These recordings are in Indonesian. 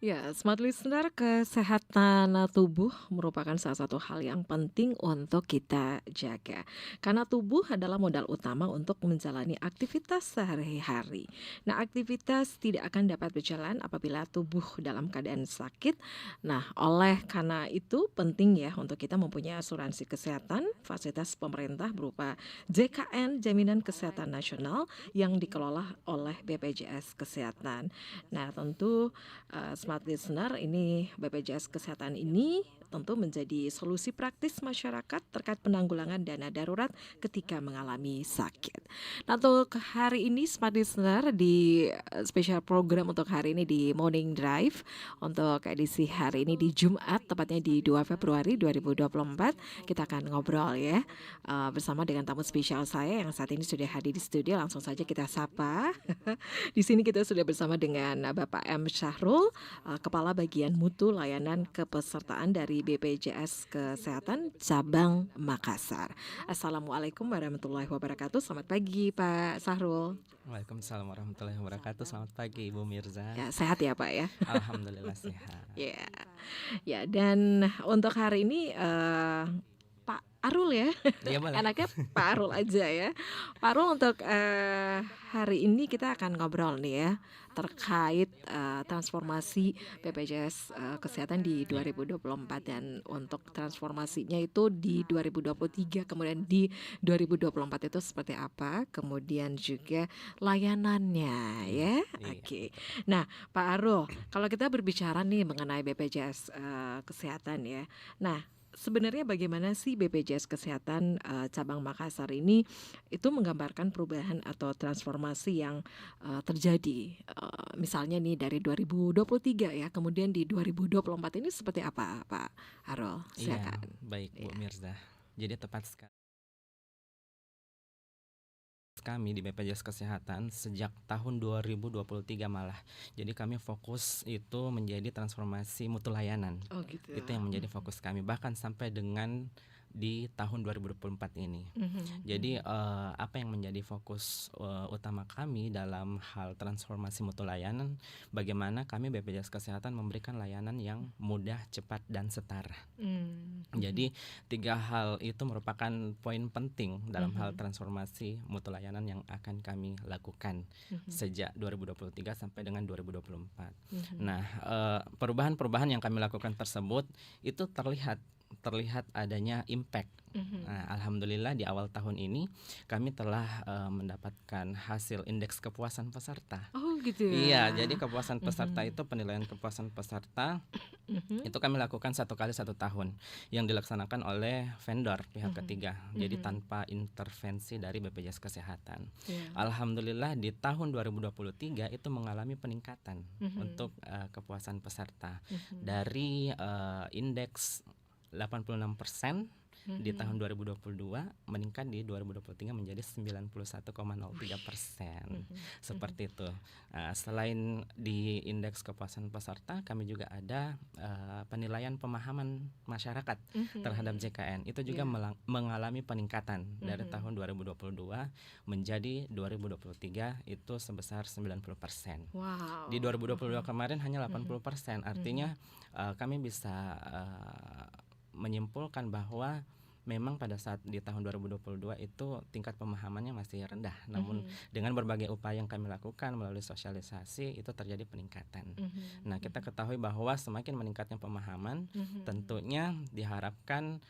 Ya, smart listener, kesehatan tubuh merupakan salah satu hal yang penting untuk kita jaga. Karena tubuh adalah modal utama untuk menjalani aktivitas sehari-hari. Nah, aktivitas tidak akan dapat berjalan apabila tubuh dalam keadaan sakit. Nah, oleh karena itu penting ya untuk kita mempunyai asuransi kesehatan, fasilitas pemerintah berupa JKN, Jaminan Kesehatan Nasional yang dikelola oleh BPJS Kesehatan. Nah, tentu Smart Listener ini BPJS Kesehatan ini tentu menjadi solusi praktis masyarakat terkait penanggulangan dana darurat ketika mengalami sakit. Nah, untuk hari ini Smart Listener di spesial program untuk hari ini di Morning Drive untuk edisi hari ini di Jumat tepatnya di 2 Februari 2024 kita akan ngobrol ya bersama dengan tamu spesial saya yang saat ini sudah hadir di studio. Langsung saja kita sapa. Di sini kita sudah bersama dengan Bapak M. Syahrul, Kepala Bagian Mutu Layanan Kepesertaan dari BPJS Kesehatan Cabang Makassar. Assalamualaikum warahmatullahi wabarakatuh. Selamat pagi Pak Syahrul. Waalaikumsalam warahmatullahi wabarakatuh. Selamat pagi Ibu Mirza. Ya, sehat ya Pak ya. Alhamdulillah sehat. Ya, ya dan untuk hari ini Pak Arul ya. Iya boleh. Enaknya Pak Arul aja ya. Pak Arul untuk hari ini kita akan ngobrol nih ya terkait transformasi BPJS Kesehatan di 2024 dan untuk transformasinya itu di 2023 kemudian di 2024 itu seperti apa, kemudian juga layanannya ya. Iya, Oke. betul. Nah, Pak Arul, kalau kita berbicara nih mengenai BPJS Kesehatan ya. Nah, sebenarnya bagaimana sih BPJS Kesehatan cabang Makassar ini itu menggambarkan perubahan atau transformasi yang terjadi misalnya nih dari 2023 ya, kemudian di 2024 ini seperti apa Pak Arul? Iya, Silakan. baik Bu Ya. Mirza. Jadi tepat sekali kami di BPJS Kesehatan sejak tahun 2023 malah. Jadi kami fokus itu menjadi transformasi mutu layanan. Oh gitu. Itu yang menjadi fokus kami bahkan sampai dengan di tahun 2024 ini. Jadi apa yang menjadi fokus utama kami dalam hal transformasi mutu layanan, bagaimana kami BPJS Kesehatan memberikan layanan yang mudah, cepat, dan setara. Jadi 3 hal itu merupakan poin penting dalam hal transformasi mutu layanan yang akan kami lakukan sejak 2023 sampai dengan 2024. Nah, perubahan-perubahan yang kami lakukan tersebut itu terlihat adanya impact. Nah, alhamdulillah di awal tahun ini kami telah mendapatkan hasil indeks kepuasan peserta. Oh gitu Iya, ya. jadi kepuasan peserta itu penilaian kepuasan peserta itu kami lakukan 1 kali 1 tahun yang dilaksanakan oleh vendor pihak ketiga. Jadi tanpa intervensi dari BPJS Kesehatan. Alhamdulillah di tahun 2023 itu mengalami peningkatan untuk kepuasan peserta dari indeks 86% di tahun 2022 meningkat di 2023 menjadi 91,03%. Seperti itu. Selain di indeks kepuasan peserta, kami juga ada penilaian pemahaman masyarakat terhadap JKN. Itu juga mengalami peningkatan dari tahun 2022 menjadi 2023 itu sebesar 90%. Wow. Di 2022 kemarin hanya 80%. Artinya kami bisa menyimpulkan bahwa memang pada saat di tahun 2022 itu tingkat pemahamannya masih rendah. Namun dengan berbagai upaya yang kami lakukan melalui sosialisasi itu terjadi peningkatan. Nah, kita ketahui bahwa semakin meningkatnya pemahaman, tentunya diharapkan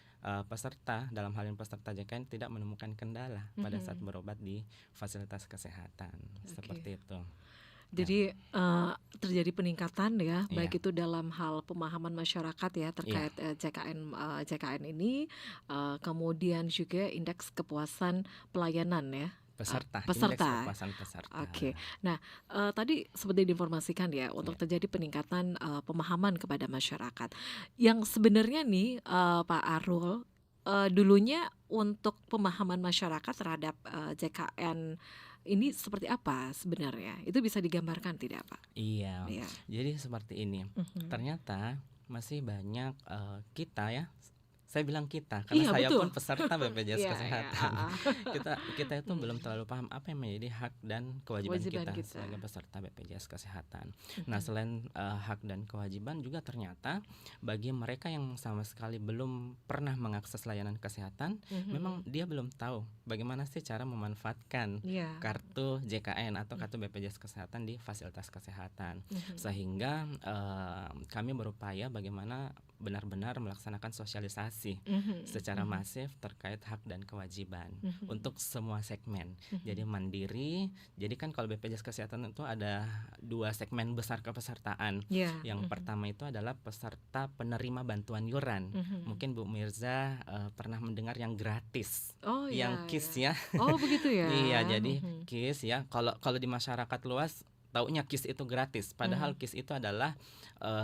peserta dalam hal ini peserta JKN tidak menemukan kendala pada saat berobat di fasilitas kesehatan. Seperti itu. Jadi terjadi peningkatan ya, Iya. baik itu dalam hal pemahaman masyarakat ya terkait JKN ini, kemudian juga indeks kepuasan pelayanan ya. Peserta, Peserta. indeks kepuasan peserta. Oke. Nah, tadi seperti diinformasikan ya untuk terjadi peningkatan pemahaman kepada masyarakat. Yang sebenarnya nih Pak Arul, dulunya untuk pemahaman masyarakat terhadap JKN ini seperti apa sebenarnya? Itu bisa digambarkan tidak, Pak? Iya. Iya. Jadi seperti ini. Ternyata masih banyak kita ya Saya bilang kita, karena Iya saya betul. pun peserta BPJS Iya iya, Kesehatan. heeh. Kita itu belum terlalu paham apa yang menjadi hak dan kewajiban Kewajiban kita kita. sebagai peserta BPJS Kesehatan. Nah, Mhm. selain hak dan kewajiban juga ternyata bagi mereka yang sama sekali belum pernah mengakses layanan kesehatan, memang Mhm. dia belum tahu bagaimana sih cara memanfaatkan Iya. kartu JKN atau kartu BPJS Kesehatan di fasilitas kesehatan. Mhm. Sehingga kami berupaya bagaimana benar-benar melaksanakan sosialisasi Mhm. secara Mhm. masif terkait hak dan kewajiban Mhm. untuk semua segmen. Mhm. Jadi mandiri, jadi kan kalau BPJS Kesehatan itu ada 2 segmen besar kepesertaan. Iya. Yang Mhm. pertama itu adalah peserta penerima bantuan yuran. Mhm. Mungkin Bu Mirza pernah mendengar yang gratis, Oh yang ya ya. KIS ya. Oh begitu ya. Iya, jadi Mhm. KIS ya. Kalau di masyarakat luas taunya KIS itu gratis, padahal Mhm. KIS itu adalah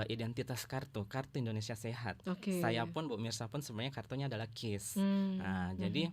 identitas kartu Indonesia Sehat. Saya Oke. pun Bu Mirsa pun sebenarnya kartunya adalah KIS. Nah, Mhm. jadi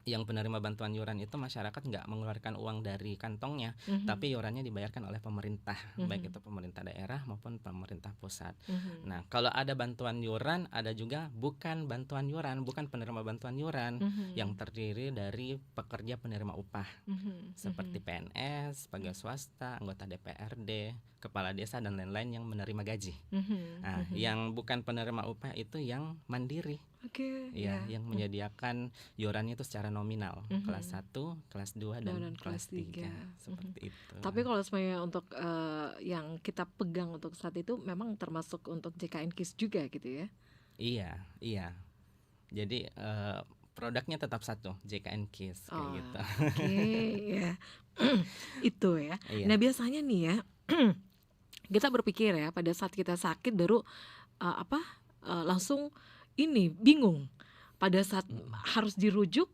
yang penerima bantuan yuran itu masyarakat nggak mengeluarkan uang dari kantongnya, Mhm. tapi yurannya dibayarkan oleh pemerintah, baik Mhm. itu pemerintah daerah maupun pemerintah pusat. Mhm. Nah, kalau ada bantuan yuran, ada juga bukan bantuan yuran, bukan penerima bantuan yuran, yang Mhm. terdiri dari pekerja penerima upah Mhm. seperti Mhm. PNS, pegawai swasta, anggota DPRD, kepala desa dan lain-lain yang menerima gaji. Mhm. Nah, Mhm. yang bukan penerima upah itu yang mandiri. Oke, Ya, ya. yang menyediakan yurannya itu secara nominal, kelas Mhm. 1, kelas 2 Dan dan kelas kelas 3 3. Mhm. seperti itu. Tapi kalau sebenarnya untuk yang kita pegang untuk saat itu memang termasuk untuk JKN KIS juga gitu ya? Iya, iya. Jadi produknya tetap satu, JKN KIS kayak Oh, gitu. oke ya. Itu ya. Nah Iya. biasanya nih ya, kita berpikir ya pada saat kita sakit baru apa langsung ini bingung. Pada saat Mm-mm. harus dirujuk,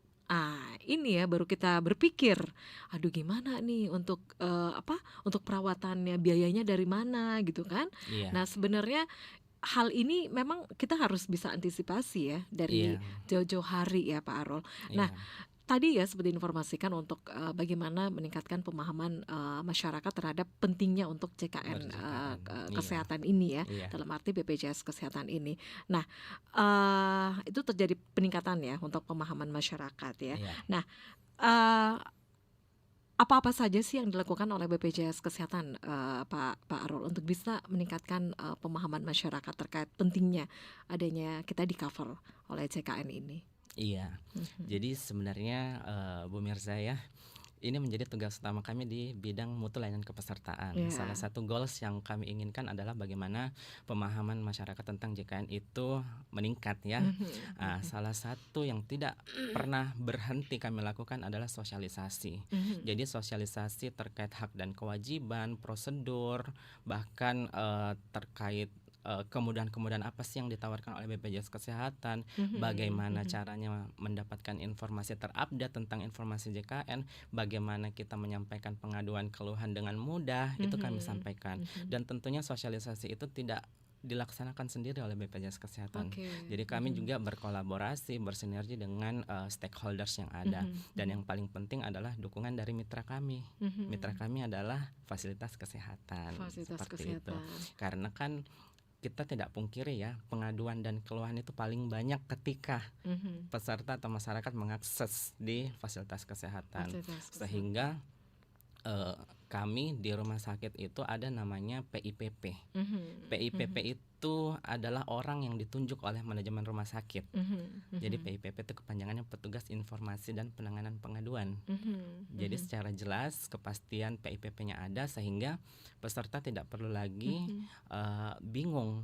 ini ya baru kita berpikir, aduh gimana nih untuk apa untuk perawatannya, biayanya dari mana gitu kan? Iya, Nah sebenarnya hal ini memang kita harus bisa antisipasi ya dari iya, jauh-jauh hari ya Pak Arul. Nah iya, tadi ya seperti informasikan untuk bagaimana meningkatkan pemahaman masyarakat terhadap pentingnya untuk JKN ber-JKN. Iya, kesehatan ini ya, iya, dalam arti BPJS kesehatan ini. Nah, itu terjadi peningkatan ya untuk pemahaman masyarakat ya. iya. Nah, eee, apa-apa saja sih yang dilakukan oleh BPJS Kesehatan, Pak Arul untuk bisa meningkatkan pemahaman masyarakat terkait pentingnya adanya kita di-cover oleh JKN ini? Iya. Mhm. Jadi sebenarnya Bu Mirza ya, ini menjadi tugas utama kami di bidang mutu layanan kepesertaan. Salah Ya. satu goals yang kami inginkan adalah bagaimana pemahaman masyarakat tentang JKN itu meningkat ya. Mhm. Mhm. Salah satu yang tidak pernah berhenti kami lakukan adalah sosialisasi. Mhm. Jadi sosialisasi terkait hak dan kewajiban, prosedur, bahkan terkait kemudahan-kemudahan apa sih yang ditawarkan oleh BPJS Kesehatan, Mhm. bagaimana Mhm. caranya mendapatkan informasi terupdate tentang informasi JKN, bagaimana kita menyampaikan pengaduan keluhan dengan mudah, itu kami Mhm. sampaikan. Mhm. Dan tentunya sosialisasi itu tidak dilaksanakan sendiri oleh BPJS Kesehatan. Oke. Jadi kami Mhm. juga berkolaborasi, bersinergi dengan stakeholders yang ada. Mhm. Dan Mhm. yang paling penting adalah dukungan dari mitra kami. Mitra Mhm. kami adalah fasilitas kesehatan, Fasilitas seperti itu. kesehatan. Karena kan kita tidak pungkiri ya, pengaduan dan keluhan itu paling banyak ketika Mhm. peserta atau masyarakat mengakses di fasilitas kesehatan. Fasilitas kesehatan. Sehingga kami di rumah sakit itu ada namanya PIPP. Mhm. PIPP Mhm. itu adalah orang yang ditunjuk oleh manajemen rumah sakit. Mhm. Jadi Mhm. PIPP itu kepanjangannya Petugas Informasi dan Penanganan Pengaduan. Mhm. Jadi Mhm. secara jelas kepastian PIPP-nya ada sehingga peserta tidak perlu lagi Mhm. bingung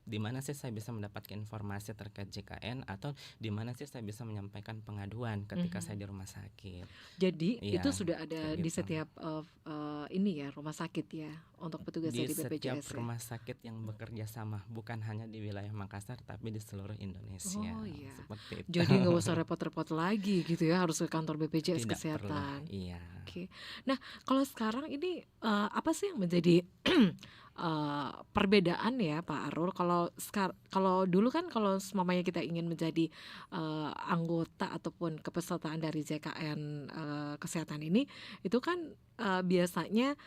di mana sih saya bisa mendapatkan informasi terkait JKN atau di mana sih saya bisa menyampaikan pengaduan ketika saya di Mhm. rumah sakit. Jadi itu Iya, sudah kayak ada di gitu. setiap ini ya rumah sakit ya untuk petugasnya Di di setiap BPJS ya. rumah sakit yang bekerja sama, bukan hanya di wilayah Makassar tapi di seluruh Indonesia. Oh iya. Seperti itu. Jadi nggak usah repot-repot lagi gitu ya harus ke kantor BPJS Tidak perlu. Kesehatan. Iya. Oke. Nah, kalau sekarang ini apa sih yang menjadi perbedaan ya Pak Arul kalau dulu kan kalau mamanya kita ingin menjadi anggota ataupun kepesertaan dari JKN kesehatan ini itu kan biasanya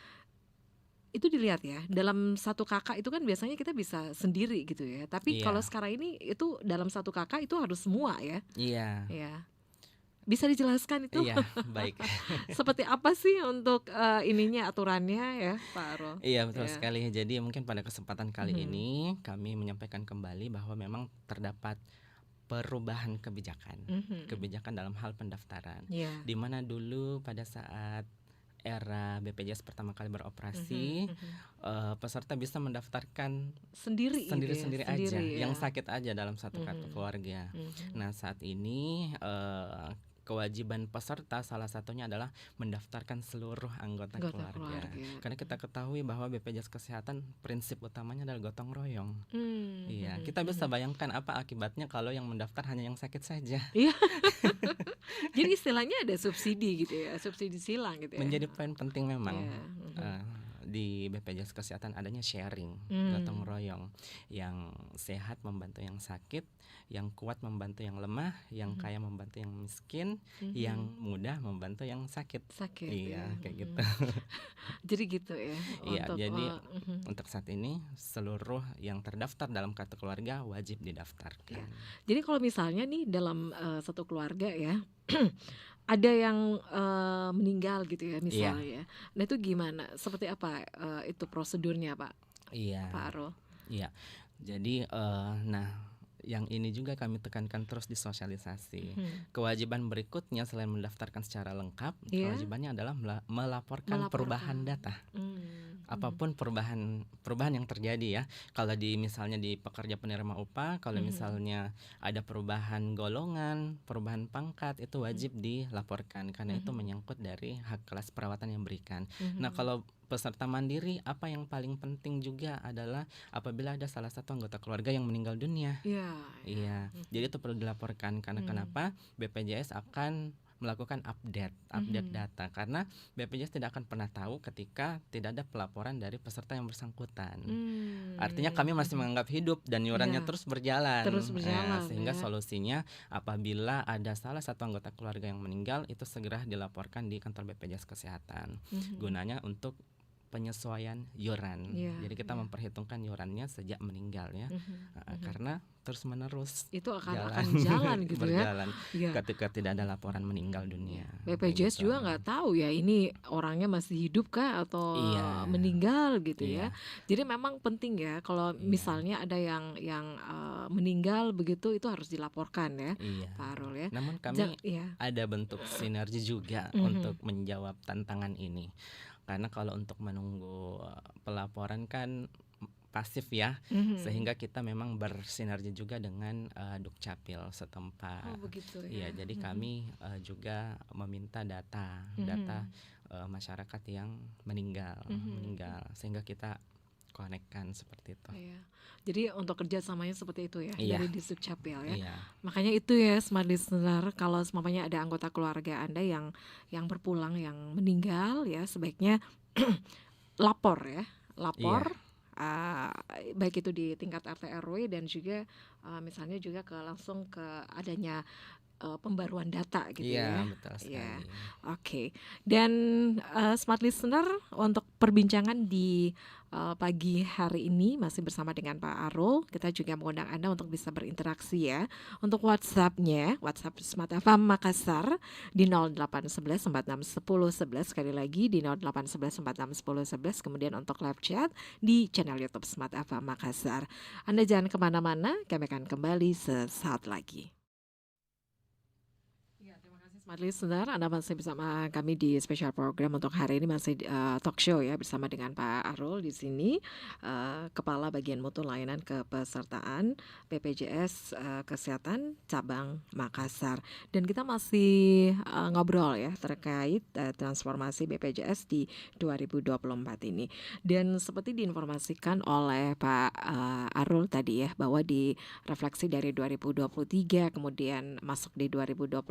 itu dilihat ya, dalam satu kakak itu kan biasanya kita bisa sendiri gitu ya. Tapi kalau Iya, sekarang ini itu dalam satu kakak itu harus semua ya. iya, Ya. Bisa dijelaskan itu iya, baik. seperti apa sih untuk ininya aturannya ya, Pak Arul? Iya, betul Ya. sekali. Jadi mungkin pada kesempatan kali Mhm. ini kami menyampaikan kembali bahwa memang terdapat perubahan kebijakan. Mhm. Kebijakan dalam hal pendaftaran. Ya. Di mana dulu pada saat era BPJS pertama kali Mhm, beroperasi, mhm. peserta bisa mendaftarkan Sendiri gitu ya, sendiri-sendiri aja, sendiri yang ya. sakit aja dalam satu kartu Mhm, keluarga. mhm. Nah, saat ini kewajiban peserta salah satunya adalah mendaftarkan seluruh anggota Anggota keluarga. keluarga. Karena kita ketahui bahwa BPJS Kesehatan prinsip utamanya adalah gotong royong. Iya, Mhm, kita bisa mhm. bayangkan apa akibatnya kalau yang mendaftar hanya yang sakit saja. Iya, jadi istilahnya ada subsidi gitu ya, subsidi silang gitu ya. Menjadi poin penting memang Iya, mhm. eh, di BPJS Kesehatan adanya sharing, gotong Mmm, royong, yang sehat membantu yang sakit, yang kuat membantu yang lemah, yang mhm, kaya membantu yang miskin, yang mhm. muda membantu yang sakit. Sakit ya, Iya, kayak gitu. mhm. Jadi gitu ya Iya, untuk jadi mhm. untuk saat ini seluruh yang terdaftar dalam kartu keluarga wajib Iya. didaftarkan. Jadi kalau misalnya nih dalam, satu keluarga ya, ada yang, meninggal gitu ya Iya, misalnya. Nah itu gimana? Seperti apa, itu prosedurnya Pak iya, Arul? iya. Jadi nah, yang ini juga kami tekankan terus di sosialisasi. Mhm. Kewajiban berikutnya selain mendaftarkan secara lengkap, Iya, kewajibannya adalah melaporkan perubahan melaporkan. data. Mhm. Apapun perubahan yang terjadi ya. Kalau misalnya di pekerja penerima upah, kalau Mhm. misalnya ada perubahan golongan, perubahan pangkat, itu Mhm. wajib dilaporkan karena itu Mhm. menyangkut dari hak kelas perawatan yang berikan. Nah, Mhm. kalau peserta mandiri, apa yang paling penting juga adalah apabila ada salah satu anggota keluarga yang meninggal dunia. Iya, iya. Iya, Mhm. jadi itu perlu dilaporkan karena Mhm. kenapa? BPJS akan melakukan update Mhm. data karena BPJS tidak akan pernah tahu ketika tidak ada pelaporan dari peserta yang bersangkutan. Artinya kami masih Mhm. menganggap hidup dan Iya, iurannya terus terus berjalan. Ya, berjalan sehingga ya. solusinya apabila ada salah satu anggota keluarga yang meninggal itu segera dilaporkan di kantor BPJS Kesehatan. Mhm. Gunanya untuk penyesuaian iuran. Iya, Jadi kita iya. memperhitungkan iurannya sejak meninggal ya. Mhm. Mhm. Karena terus menerus Itu akan jalan jalan gitu ya. berjalan Iya. ketika tidak ada laporan meninggal dunia Iya, kayak BPJS gitu. juga nggak tahu ya ini orangnya masih hidup kah atau Iya, meninggal gitu ya. iya, Jadi memang penting ya kalau iya, misalnya ada yang meninggal begitu itu harus dilaporkan ya, iya. Pak Arul ya. Namun kami Ya. ada bentuk sinergi juga Mhm. untuk menjawab tantangan ini. Karena kalau untuk menunggu pelaporan kan pasif ya, Mhm. sehingga kita memang bersinergi juga dengan Dukcapil Oh setempat. begitu ya. Iya, jadi Mhm. kami juga meminta data Mhm. masyarakat yang meninggal, Mhm. sehingga kita konekkan seperti itu. Iya. Jadi untuk kerjasamanya seperti itu ya Iya, dari Disdukcapil ya. iya, Makanya itu ya smart listener kalau seumpamanya ada anggota keluarga Anda yang berpulang yang meninggal ya sebaiknya lapor ya, iya, lapor uh, baik itu di tingkat RT RW dan juga misalnya juga langsung ke adanya pembaruan data gitu iya, ya. betul Ya, sekali. oke. Dan smart listener untuk perbincangan di pagi hari ini masih bersama dengan Pak Arul. Kita juga mengundang Anda untuk bisa berinteraksi ya. Untuk WhatsApp-nya, WhatsApp Smart FM Makassar di 0811 46 10 11, sekali lagi di 0811 46 10 11. Kemudian untuk live chat di channel YouTube Smart FM Makassar. Anda jangan kemana-mana, kami akan kembali sesaat lagi. Ya, terima kasih Smart Listener. Anda masih bersama kami di special program untuk hari ini masih talk show ya bersama dengan Pak Arul di sini, Kepala Bagian Mutu Layanan Kepesertaan BPJS Kesehatan Cabang Makassar. Dan kita masih ngobrol ya terkait transformasi BPJS di 2024 ini. Dan seperti diinformasikan oleh Pak Arul tadi ya bahwa di refleksi dari 2023 kemudian masuk di 2024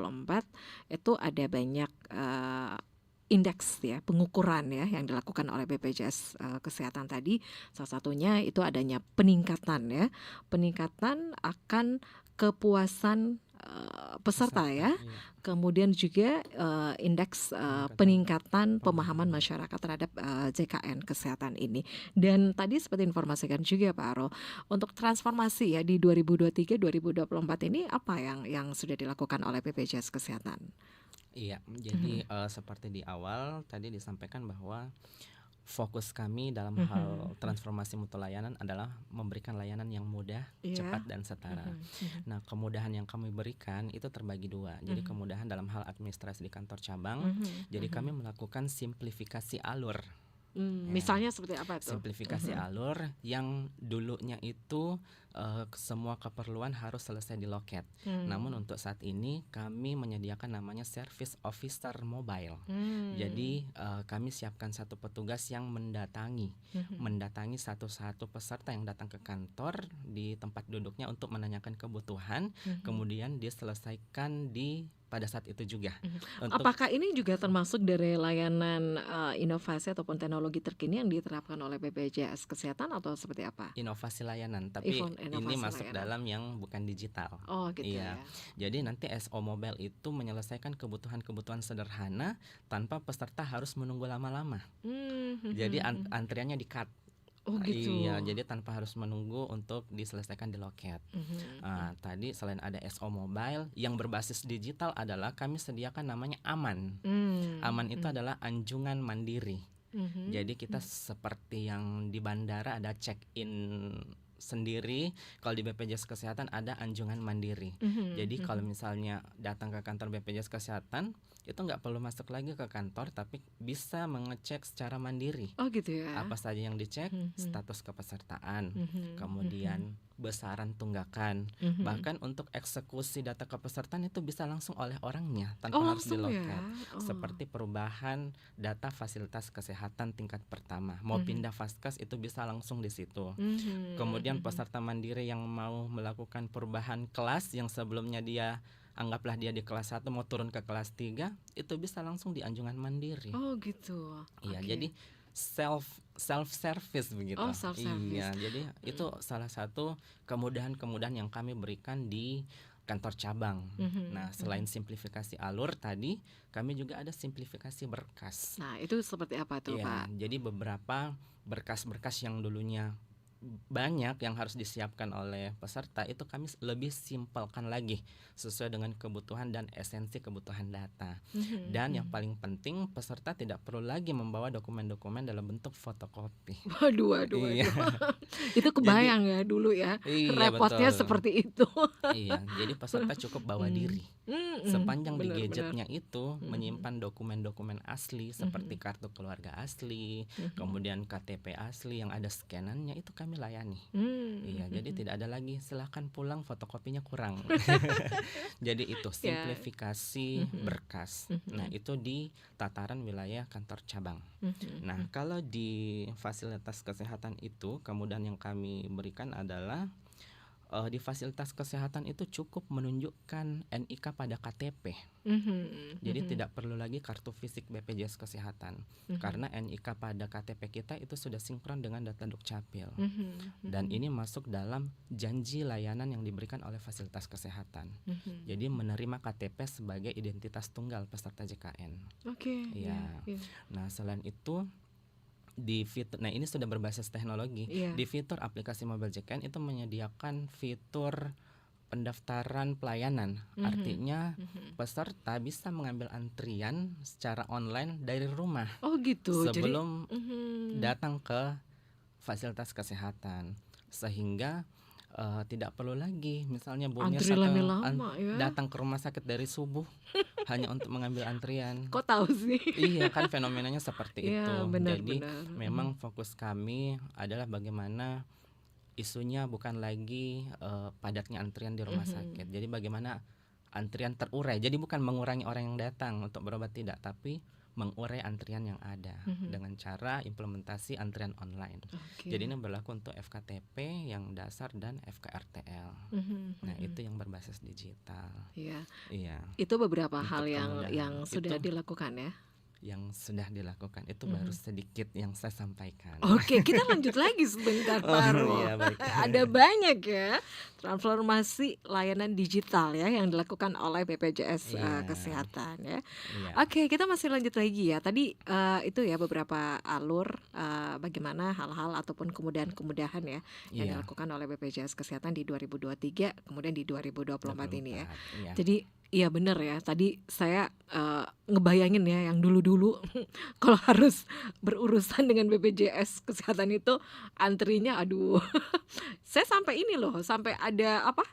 itu ada banyak indeks ya pengukuran ya yang dilakukan oleh BPJS Kesehatan tadi, salah satunya itu adanya peningkatan ya, peningkatan akan kepuasan peserta ya. Iya. Kemudian juga indeks peningkatan pemahaman masyarakat terhadap JKN kesehatan ini. Dan tadi seperti informasikan juga Pak Aro, untuk transformasi ya di 2023-2024 ini apa yang sudah dilakukan oleh BPJS Kesehatan? Iya, jadi seperti di awal tadi disampaikan bahwa fokus kami dalam hal transformasi mutu layanan adalah memberikan layanan yang mudah, cepat dan setara. Nah, kemudahan yang kami berikan itu terbagi dua. Jadi kemudahan dalam hal administrasi di kantor cabang. Jadi kami melakukan simplifikasi alur. Misalnya seperti apa tuh? Simplifikasi alur yang dulunya itu semua keperluan harus selesai di loket. Namun untuk saat ini kami menyediakan namanya Service Officer Mobile. Jadi kami siapkan satu petugas yang mendatangi satu-satu peserta yang datang ke kantor di tempat duduknya untuk menanyakan kebutuhan, kemudian diselesaikan pada saat itu juga. Apakah ini juga termasuk dari layanan inovasi ataupun teknologi terkini yang diterapkan oleh BPJS Kesehatan atau seperti apa? Inovasi layanan, tapi ini masuk dalam yang bukan digital. Oh gitu iya. Ya. Jadi nanti SO Mobile itu menyelesaikan kebutuhan-kebutuhan sederhana tanpa peserta harus menunggu lama-lama. Jadi antriannya di-cut. Oh gitu. Iya, jadi tanpa harus menunggu untuk diselesaikan di loket. Tadi selain ada SO Mobile, yang berbasis digital adalah kami sediakan namanya Aman. Aman itu adalah anjungan mandiri. Jadi kita seperti yang di bandara ada check-in sendiri, kalau di BPJS Kesehatan ada anjungan mandiri. Jadi kalau misalnya datang ke kantor BPJS Kesehatan itu nggak perlu masuk lagi ke kantor, tapi bisa mengecek secara mandiri. Oh gitu ya. Apa saja yang dicek, status kepesertaan, kemudian besaran tunggakan, bahkan untuk eksekusi data kepesertaan itu bisa langsung oleh orangnya tanpa harus di loket. Ya? Seperti perubahan data fasilitas kesehatan tingkat pertama, mau pindah Vaskes itu bisa langsung di situ. Kemudian peserta mandiri yang mau melakukan perubahan kelas yang sebelumnya anggaplah dia di kelas 1 mau turun ke kelas 3, itu bisa langsung di anjungan mandiri. Oh gitu. Iya, jadi self service begitu. Oh, self service. Iya, jadi itu salah satu kemudahan-kemudahan yang kami berikan di kantor cabang. Nah, selain simplifikasi alur tadi, kami juga ada simplifikasi berkas. Nah, itu seperti apa tuh, Pak? Jadi beberapa berkas-berkas yang dulunya banyak yang harus disiapkan oleh peserta itu kami lebih simpelkan lagi sesuai dengan kebutuhan dan esensi kebutuhan data. Dan yang paling penting peserta tidak perlu lagi membawa dokumen-dokumen dalam bentuk fotokopi. Waduh. Iya. Itu kebayang ya dulu ya. Iya, repotnya betul. Seperti itu. Iya, jadi peserta cukup bawa diri. Sepanjang di gadgetnya itu menyimpan dokumen-dokumen asli seperti kartu keluarga asli, kemudian KTP asli yang ada scanannya itu kami layani. Iya, jadi tidak ada lagi silakan pulang fotokopinya kurang. Jadi itu simplifikasi berkas. Nah, itu di tataran wilayah kantor cabang. Nah, kalau di fasilitas kesehatan itu kemudian yang kami berikan adalah di fasilitas kesehatan itu cukup menunjukkan NIK pada KTP. Jadi tidak perlu lagi kartu fisik BPJS Kesehatan, karena NIK pada KTP kita itu sudah sinkron dengan data Dukcapil. Dan ini masuk dalam janji layanan yang diberikan oleh fasilitas kesehatan. Jadi menerima KTP sebagai identitas tunggal peserta JKN. Oke. Iya. Nah, selain itu di fitur, nah ini sudah berbasis teknologi. Di fitur aplikasi Mobile JKN itu menyediakan fitur pendaftaran pelayanan. Artinya peserta bisa mengambil antrian secara online dari rumah. Oh gitu. Sebelum datang ke fasilitas kesehatan, sehingga tidak perlu lagi misalnya Bu Mir datang ke rumah sakit dari subuh hanya untuk mengambil antrian. Kok tahu sih? Iya, kan fenomenanya seperti itu. Benar, jadi benar. memang fokus kami adalah bagaimana isunya bukan lagi padatnya antrian di rumah sakit. Jadi bagaimana antrian terurai. Jadi bukan mengurangi orang yang datang untuk berobat, tidak, tapi mengurai antrian yang ada dengan cara implementasi antrian online. Jadi ini berlaku untuk FKTP yang dasar dan FKRTL. Nah, itu yang berbasis digital. Iya. Itu beberapa hal yang sudah dilakukan ya. Yang sudah dilakukan itu baru sedikit yang saya sampaikan. Oke, kita lanjut lagi sebentar, Pak Aro. Iya, baik. Ada banyak ya transformasi layanan digital ya yang dilakukan oleh BPJS Iya, Kesehatan ya. iya, Oke, kita masih lanjut lagi ya. Tadi itu ya beberapa alur bagaimana hal-hal ataupun kemudahan-kemudahan ya yang iya. dilakukan oleh BPJS Kesehatan di 2023 kemudian di 2024 ini ya. 24, iya. Jadi iya bener ya. Tadi saya ngebayangin ya yang dulu-dulu kalau harus berurusan dengan BPJS Kesehatan itu antrinya aduh. Saya sampai ini loh, sampai ada apa?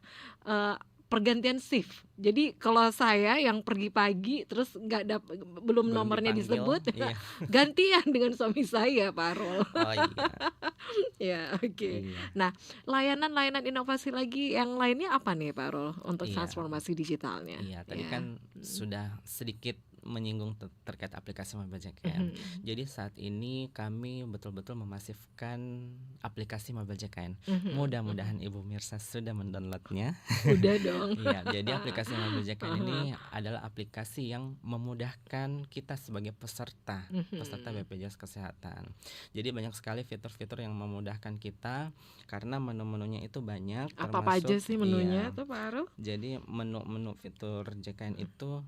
eh, pergantian shift. Jadi kalau saya yang pergi pagi terus belum Belum nomornya dipanggil, disebut, iya. gantian dengan suami saya, Pak Arul. Oh iya, Ya, oke. iya, Nah, layanan-layanan inovasi lagi yang lainnya apa nih, Pak Arul, untuk iya, transformasi digitalnya? iya. Tadi Ya. kan sudah sedikit menyinggung terkait aplikasi Mobile JKN. Jadi saat ini kami betul-betul memasifkan aplikasi Mobile JKN. Mudah-mudahan Ibu Mirsa sudah mendownloadnya. Udah dong. Iya, jadi aplikasi Mobile JKN ini adalah aplikasi yang memudahkan kita sebagai peserta BPJS Kesehatan. Jadi banyak sekali fitur-fitur yang memudahkan kita karena menu-menunya itu banyak. Apa aja sih menunya Iya, tuh, Pak Arul? jadi menu-menu fitur JKN itu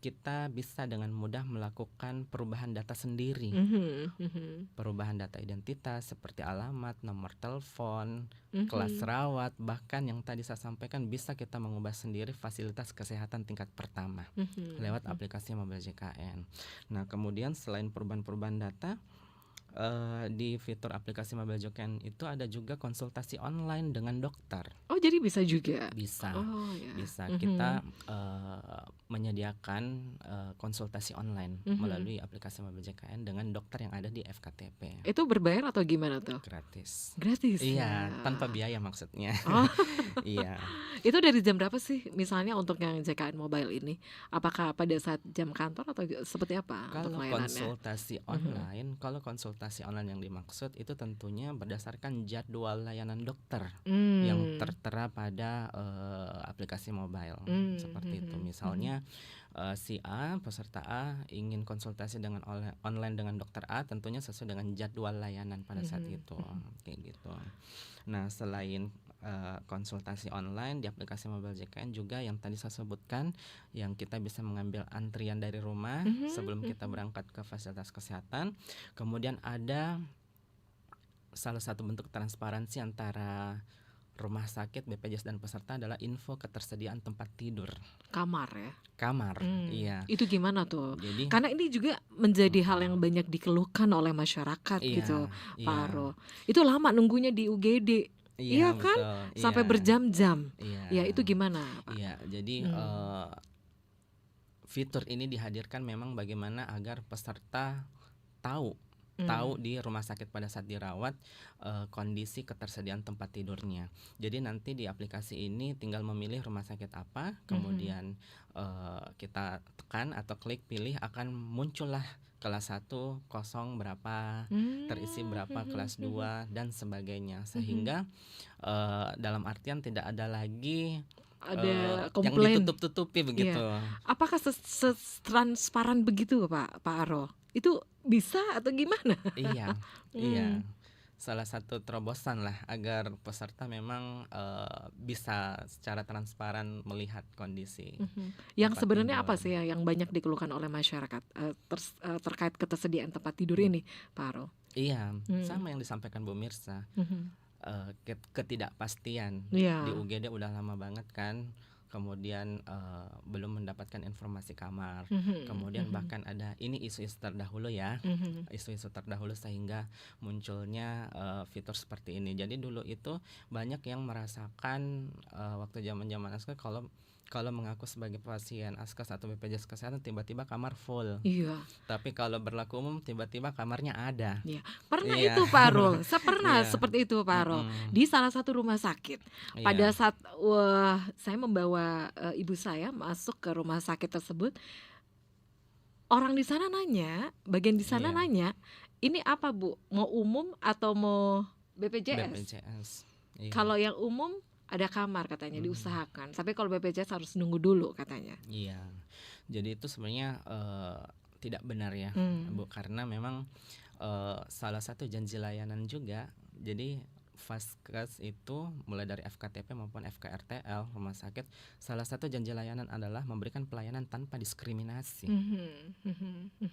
kita bisa dengan mudah melakukan perubahan data sendiri. Perubahan data identitas seperti alamat, nomor telepon, kelas rawat, bahkan yang tadi saya sampaikan bisa kita mengubah sendiri fasilitas kesehatan tingkat pertama lewat aplikasi Mobile JKN. Nah, kemudian selain perubahan-perubahan data, di fitur aplikasi Mobile JKN itu ada juga konsultasi online dengan dokter. Oh, jadi bisa juga. Bisa, Oh, ya. bisa kita menyediakan konsultasi online melalui aplikasi Mobile JKN dengan dokter yang ada di FKTP. Itu berbayar atau gimana tuh? Gratis. Gratis. Iya, ya. tanpa biaya maksudnya. Oh. Iya. Itu dari jam berapa sih misalnya untuk yang JKN Mobile ini? Apakah pada saat jam kantor atau seperti apa untuk Kalau layanannya? kalau konsultasi online yang dimaksud itu tentunya berdasarkan jadwal layanan dokter yang tertera pada aplikasi mobile seperti itu. Misalnya si A, peserta A ingin konsultasi dengan online dengan dokter A, tentunya sesuai dengan jadwal layanan pada saat itu, kayak gitu. Nah, selain konsultasi online di aplikasi Mobile JKN juga yang tadi saya sebutkan, yang kita bisa mengambil antrian dari rumah sebelum kita berangkat ke fasilitas kesehatan. Kemudian ada salah satu bentuk transparansi antara rumah sakit, BPJS dan peserta adalah info ketersediaan tempat tidur. Kamar ya? Kamar, iya. Itu gimana tuh? Jadi Karena ini juga menjadi hal yang banyak dikeluhkan oleh masyarakat iya, gitu, Pak iya, Arul. Itu lama nunggunya di UGD. Iya kan? betul, Sampai iya, berjam-jam. iya, Ya, itu gimana, Pak? iya. Jadi fitur ini dihadirkan memang bagaimana agar peserta tahu di rumah sakit pada saat dirawat kondisi ketersediaan tempat tidurnya. Jadi nanti di aplikasi ini tinggal memilih rumah sakit apa, kemudian kita tekan atau klik pilih, akan muncullah kelas 1 kosong berapa, terisi berapa, kelas 2 dan sebagainya. Sehingga dalam artian tidak ada lagi Ada yang komplain. ditutup-tutupi begitu. Apakah transparan begitu, Pak Arul? Itu bisa atau gimana? Iya, iya. Salah satu terobosan lah agar peserta memang bisa secara transparan melihat kondisi. Yang tempat sebenarnya tidur. apa sih yang banyak dikeluhkan oleh masyarakat terkait ketersediaan tempat tidur ini, Pak Arul? Iya, sama yang disampaikan Bu Mirsa. Ketidakpastian Iya. di UGD udah lama banget kan. Kemudian belum mendapatkan informasi kamar. Kemudian bahkan ada ini isu-isu terdahulu ya, isu-isu terdahulu sehingga munculnya fitur seperti ini. Jadi dulu itu banyak yang merasakan waktu zaman-zaman askes kalau mengaku sebagai pasien askes atau BPJS Kesehatan tiba-tiba kamar full. Iya. Tapi kalau berlaku umum tiba-tiba kamarnya ada. Iya. Pernah Iya. itu, Pak Arul. Saya pernah Iya. seperti itu, Pak Arul. Di salah satu rumah sakit. Pada Iya. saat saya membawa ibu saya masuk ke rumah sakit tersebut, orang di sana nanya, bagian di sana Iya. nanya, ini apa Bu? Mau umum atau mau BPJS? BPJS. Iya. Kalau yang umum ada kamar katanya, diusahakan. Tapi kalau BPJS harus nunggu dulu katanya. Iya. Jadi itu sebenarnya tidak benar ya, Bu, karena memang salah satu janji layanan juga. Jadi Vaskes itu mulai dari FKTP maupun FKRTL rumah sakit, salah satu janji layanan adalah memberikan pelayanan tanpa diskriminasi.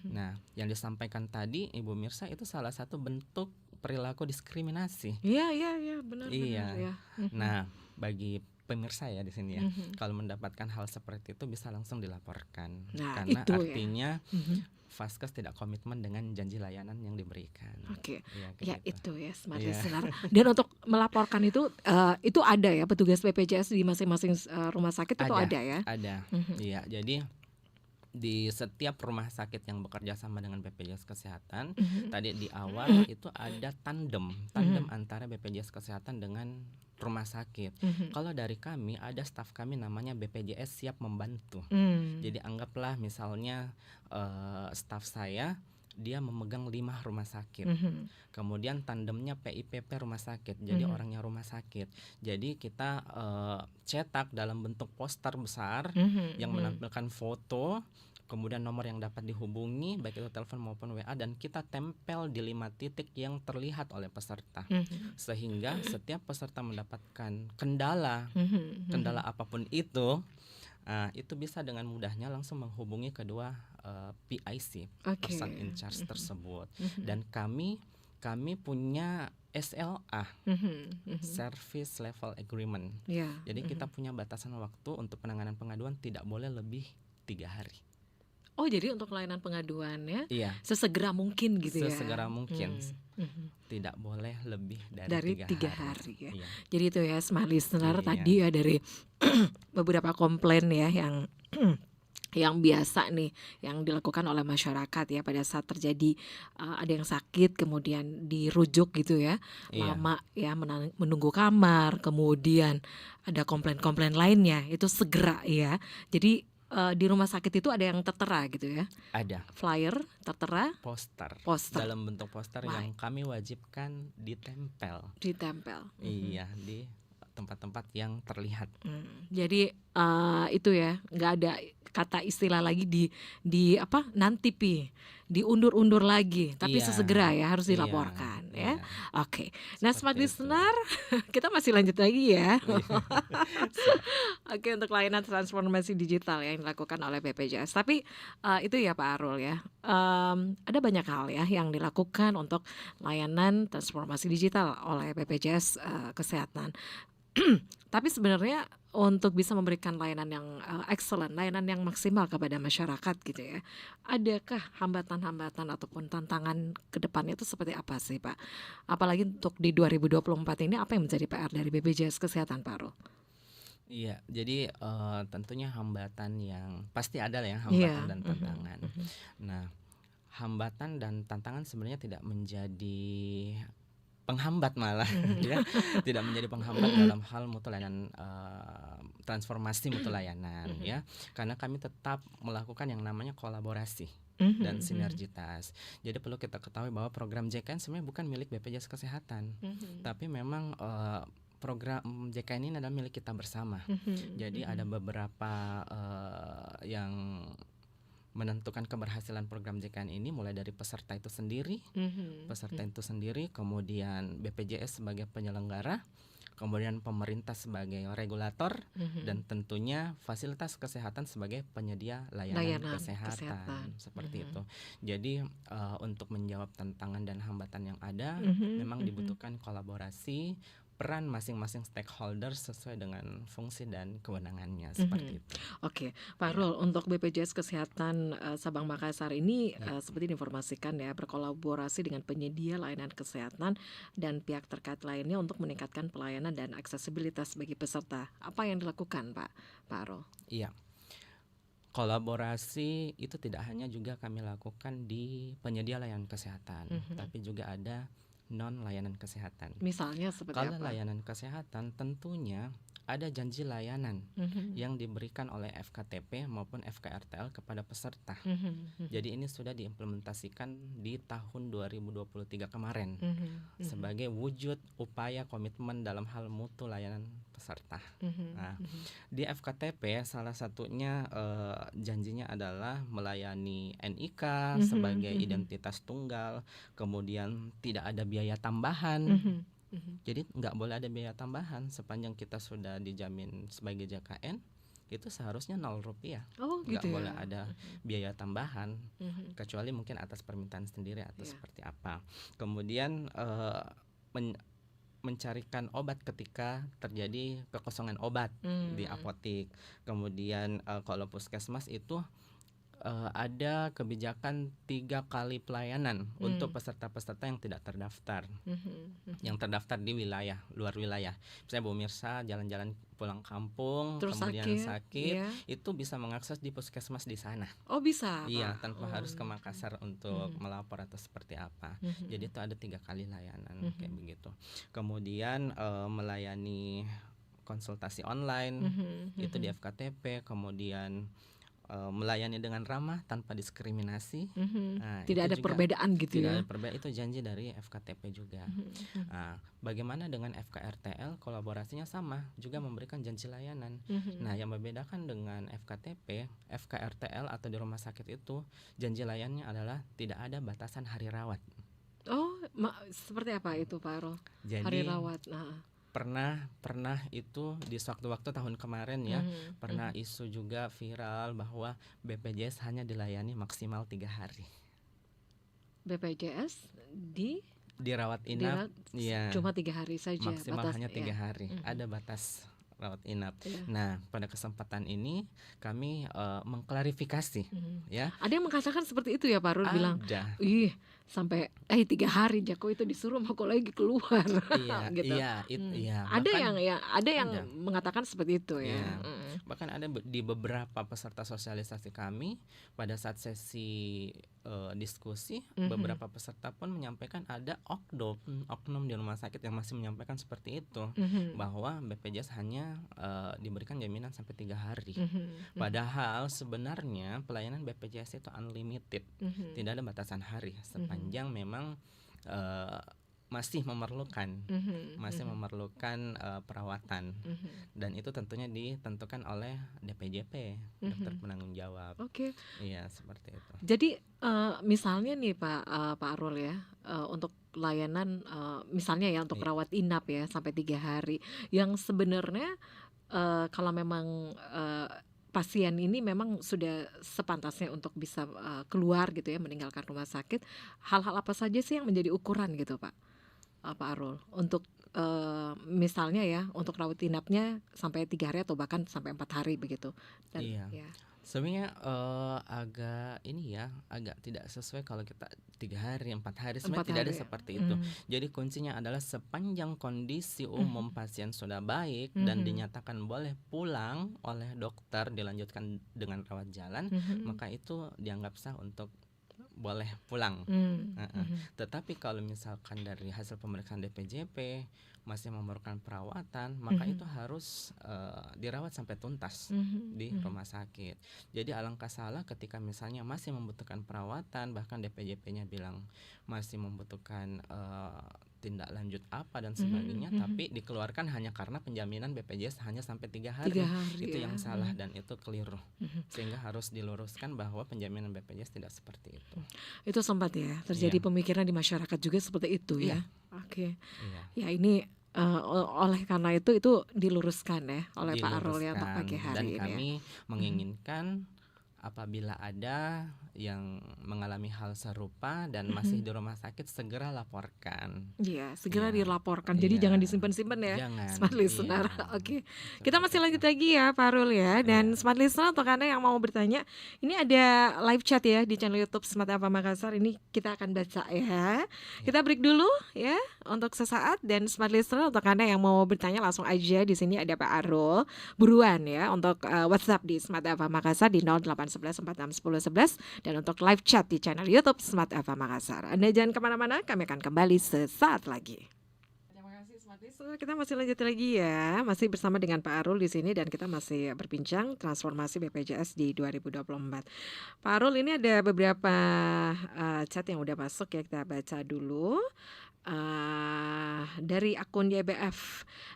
Nah, yang disampaikan tadi Ibu Mirsa itu salah satu bentuk perilaku diskriminasi. Iya, benar Iya. ya. Nah, bagi pemirsa ya di sini ya, kalau mendapatkan hal seperti itu bisa langsung dilaporkan. Nah, Karena itu ya. artinya Vaskes tidak komitmen dengan janji layanan yang diberikan. Oke. Ya, Ya itu ya Smart Iya. Listener. Dan untuk melaporkan itu ada ya petugas BPJS di masing-masing rumah sakit itu ada ya. Ada. Iya, jadi di setiap rumah sakit yang bekerja sama dengan BPJS Kesehatan, tadi di awal itu ada tandem antara BPJS Kesehatan dengan rumah sakit. Kalau dari kami ada staf kami namanya BPJS siap membantu. Jadi anggaplah misalnya staf saya dia memegang 5 rumah sakit. Kemudian tandemnya PIPP rumah sakit. Jadi orangnya rumah sakit. Jadi kita cetak dalam bentuk poster besar yang menampilkan foto, kemudian nomor yang dapat dihubungi baik itu telepon maupun WA, dan kita tempel di 5 titik yang terlihat oleh peserta. Sehingga setiap peserta mendapatkan kendala apapun itu bisa dengan mudahnya langsung menghubungi kedua PIC, person in charge tersebut. Dan kami punya SLA, Service Level Agreement. Jadi kita punya batasan waktu untuk penanganan pengaduan tidak boleh lebih 3 hari. Oh, jadi untuk layanan pengaduannya sesegera mungkin gitu ya. Sesegera mungkin. Tidak boleh lebih dari 3 hari ya. Iya. Jadi itu ya Smart Listener tadi ya dari beberapa komplain ya yang biasa nih yang dilakukan oleh masyarakat ya pada saat terjadi ada yang sakit kemudian dirujuk gitu ya, lama ya menunggu kamar, kemudian ada komplain-komplain lainnya itu segera ya. Jadi di rumah sakit itu ada yang tertera gitu ya? Ada. Flyer tertera? Poster. Dalam bentuk poster yang kami wajibkan ditempel. Iya, di tempat-tempat yang terlihat. Jadi itu ya, nggak ada kata istilah lagi di apa nanti diundur-undur lagi, tapi sesegera ya harus dilaporkan ya. Oke. Nah, Smart Listener, kita masih lanjut lagi ya. Oke, untuk layanan transformasi digital yang dilakukan oleh BPJS. Tapi itu ya Pak Arul ya, ada banyak hal ya yang dilakukan untuk layanan transformasi digital oleh BPJS Kesehatan. Tapi sebenarnya untuk bisa memberikan layanan yang excellent, layanan yang maksimal kepada masyarakat gitu ya, adakah hambatan-hambatan ataupun tantangan ke depannya itu seperti apa sih Pak? Apalagi untuk di 2024 ini, apa yang menjadi PR dari BPJS Kesehatan Pak Arul? Iya, jadi tentunya hambatan yang pasti ada ya, hambatan dan tantangan. Nah, hambatan dan tantangan sebenarnya tidak menjadi penghambat malah ya, tidak menjadi penghambat dalam hal mutu layanan, transformasi mutu layanan ya, karena kami tetap melakukan yang namanya kolaborasi dan sinergitas. Jadi perlu kita ketahui bahwa program JKN sebenarnya bukan milik BPJS Kesehatan, tapi memang program JKN ini adalah milik kita bersama. Jadi ada beberapa yang menentukan keberhasilan program JKN ini mulai dari peserta itu sendiri, kemudian BPJS sebagai penyelenggara, kemudian pemerintah sebagai regulator, dan tentunya fasilitas kesehatan sebagai penyedia layanan kesehatan. Seperti itu. Jadi untuk menjawab tantangan dan hambatan yang ada, memang dibutuhkan kolaborasi, peran masing-masing stakeholder sesuai dengan fungsi dan kewenangannya, seperti itu. Oke, Pak Rul, untuk BPJS Kesehatan Sabang Makassar ini seperti diinformasikan ya, berkolaborasi dengan penyedia layanan kesehatan dan pihak terkait lainnya untuk meningkatkan pelayanan dan aksesibilitas bagi peserta. Apa yang dilakukan Pak Rul? Iya. Kolaborasi itu tidak hanya juga kami lakukan di penyedia layanan kesehatan, tapi juga ada non layanan kesehatan. Misalnya seperti Kalau apa? layanan kesehatan tentunya ada janji layanan yang diberikan oleh FKTP maupun FKRTL kepada peserta. Jadi ini sudah diimplementasikan di tahun 2023 kemarin sebagai wujud upaya komitmen dalam hal mutu layanan peserta. Nah, di FKTP salah satunya janjinya adalah melayani NIK sebagai identitas tunggal, kemudian tidak ada biaya tambahan Jadi nggak boleh ada biaya tambahan sepanjang kita sudah dijamin sebagai JKN, itu seharusnya 0 rupiah. Oh Nggak gitu boleh ya. ada biaya tambahan, kecuali mungkin atas permintaan sendiri atau Iya. seperti apa. Kemudian mencarikan obat ketika terjadi kekosongan obat di apotik. Kemudian kalau puskesmas itu ada kebijakan 3 kali pelayanan untuk peserta-peserta yang tidak terdaftar, yang terdaftar di luar wilayah. Misalnya Bu Mirsa jalan-jalan pulang kampung, Terus kemudian sakit, iya. itu bisa mengakses di puskesmas di sana. Oh bisa, Iya, Pak. tanpa harus ke Makassar untuk melapor atau seperti apa. Jadi itu ada 3 kali layanan kayak begitu. Kemudian melayani konsultasi online itu di FKTP, kemudian melayani dengan ramah tanpa diskriminasi. Nah, Tidak itu ada juga perbedaan gitu tidak ya. ada perbedaan, itu janji dari FKTP juga. Nah, bagaimana dengan FKRTL? Kolaborasinya sama, juga memberikan janji layanan. Nah, yang membedakan dengan FKTP, FKRTL atau di rumah sakit itu janji layanannya adalah tidak ada batasan hari rawat. Oh, seperti apa itu Pak Arul? Jadi Hari rawat. Nah, pernah itu di waktu tahun kemarin ya, pernah isu juga viral bahwa BPJS hanya dilayani maksimal 3 hari. BPJS Dirawat inap, ya, cuma 3 hari saja. maksimal batas, hanya 3 ya. hari. Ada batas rawat inap. Iya. Nah, pada kesempatan ini kami mengklarifikasi, ya. Ada yang mengatakan seperti itu ya Pak Arul, bilang, Ada. ih sampai 3 hari Jako itu disuruh aku lagi keluar. Iya, gitu. iya. Ada Bahkan yang mengatakan seperti itu ya. Iya. Bahkan ada di beberapa peserta sosialisasi kami pada saat sesi diskusi, beberapa peserta pun menyampaikan ada oknum di rumah sakit yang masih menyampaikan seperti itu, bahwa BPJS hanya diberikan jaminan sampai 3 hari. Padahal sebenarnya pelayanan BPJS itu unlimited, tidak ada batasan hari sepanjang memang masih memerlukan perawatan, dan itu tentunya ditentukan oleh DPJP, dokter penanggung jawab. Oke. Iya, seperti itu. Jadi misalnya nih Pak Arul ya, untuk layanan misalnya ya untuk rawat inap ya sampai 3 hari, yang sebenarnya kalau memang pasien ini memang sudah sepantasnya untuk bisa keluar gitu ya, meninggalkan rumah sakit, hal-hal apa saja sih yang menjadi ukuran gitu Pak Arul untuk misalnya ya untuk rawat inapnya sampai 3 hari atau bahkan sampai 4 hari begitu. Dan, iya. Ya. Sebenarnya agak tidak sesuai kalau kita 3 hari, 4 hari, sebenarnya tidak ada seperti itu. Jadi kuncinya adalah sepanjang kondisi umum pasien sudah baik dan dinyatakan boleh pulang oleh dokter, dilanjutkan dengan rawat jalan, maka itu dianggap sah untuk boleh pulang. Tetapi kalau misalkan dari hasil pemeriksaan DPJP masih memerlukan perawatan, maka itu harus dirawat sampai tuntas di rumah sakit. Jadi alangkah salah ketika misalnya masih membutuhkan perawatan, bahkan DPJP-nya bilang masih membutuhkan tindak lanjut apa dan sebagainya, tapi dikeluarkan hanya karena penjaminan BPJS hanya sampai 3 hari. 3 hari itu ya. yang salah dan itu keliru. Sehingga harus diluruskan bahwa penjaminan BPJS tidak seperti itu. Itu sempat ya terjadi pemikiran di masyarakat juga seperti itu ya. Oke. Ya ini oleh karena itu diluruskan ya oleh Pak Arul ya untuk pagi hari dan ini. Kami menginginkan apabila ada yang mengalami hal serupa dan masih di rumah sakit, segera laporkan. Iya, segera dilaporkan. Jadi jangan disimpan-simpan ya, jangan, Smart Listener. Oke. Kita masih lanjut lagi ya Pak Arul ya. Dan Smart Listener untuk Anda yang mau bertanya, ini ada live chat ya di channel YouTube Smart FM Makassar. Ini kita akan baca ya. Kita break dulu ya untuk sesaat, dan Smart Listener untuk Anda yang mau bertanya langsung aja, di sini ada Pak Arul. Buruan ya untuk WhatsApp di Smart FM Makassar di 0811461011, dan untuk live chat di channel YouTube Smart FM Makassar. Anda jangan kemana-mana, kami akan kembali sesaat lagi. Terima kasih Smart Listener. Kita masih lanjut lagi ya, masih bersama dengan Pak Arul di sini, dan kita masih berbincang transformasi BPJS di 2024. Pak Arul, ini ada beberapa chat yang udah masuk ya, kita baca dulu. Dari akun YBF.